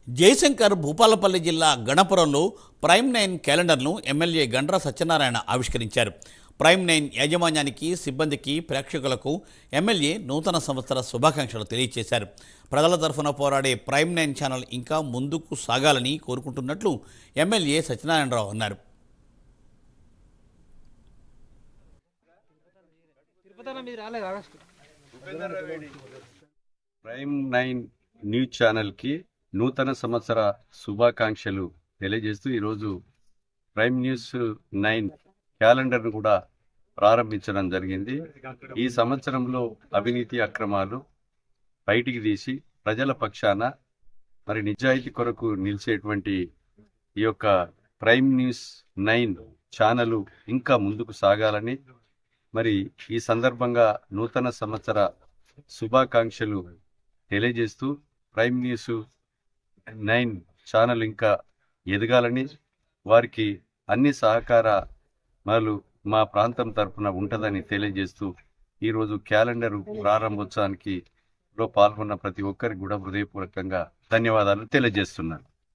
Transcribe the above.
జయశంకర్ భూపాలపల్లి జిల్లా గణపురంలో prime 9 క్యాలెండర్ను MLA Gandra Satyanarayana ఆవిష్కరించారు. Prime 9 యాజమాన్యానికి, సిబ్బందికి, ప్రేక్షకులకు ఎమ్మెల్యే నూతన సంవత్సర శుభాకాంక్షలు తెలియజేశారు. ప్రజల తరఫున పోరాడే ప్రైమ్ 9 ఛానల్ ఇంకా ముందుకు సాగాలని కోరుకుంటున్నట్లు ఎమ్మెల్యే సత్యనారాయణరావు అన్నారు. ప్రైమ్ 9 న్యూస్ ఛానల్కి నూతన సంవత్సర శుభాకాంక్షలు తెలియజేస్తూ ఈరోజు ప్రైమ్ న్యూస్ 9 క్యాలెండర్ను కూడా ప్రారంభించడం జరిగింది. ఈ సంవత్సరంలో అవినీతి అక్రమాలు బయటికి తీసి ప్రజల పక్షాన మరి నిజాయితీ కొరకు నిలిచేటువంటి ఈ యొక్క ప్రైమ్ న్యూస్ 9 ఛానల్ ఇంకా ముందుకు సాగాలని మరి ఈ సందర్భంగా నూతన సంవత్సర శుభాకాంక్షలు తెలియజేస్తూ ప్రైమ్ న్యూస్ 9 ఛానల్ ఇంకా ఎదగాలని, వారికి అన్ని సహకారాలు మా ప్రాంతం తరఫున ఉంటుందని తెలియజేస్తూ ఈరోజు క్యాలెండర్ ప్రారంభోత్సవానికి పాల్గొన్న ప్రతి ఒక్కరికి కూడా హృదయపూర్వకంగా ధన్యవాదాలు తెలియజేస్తున్నాను.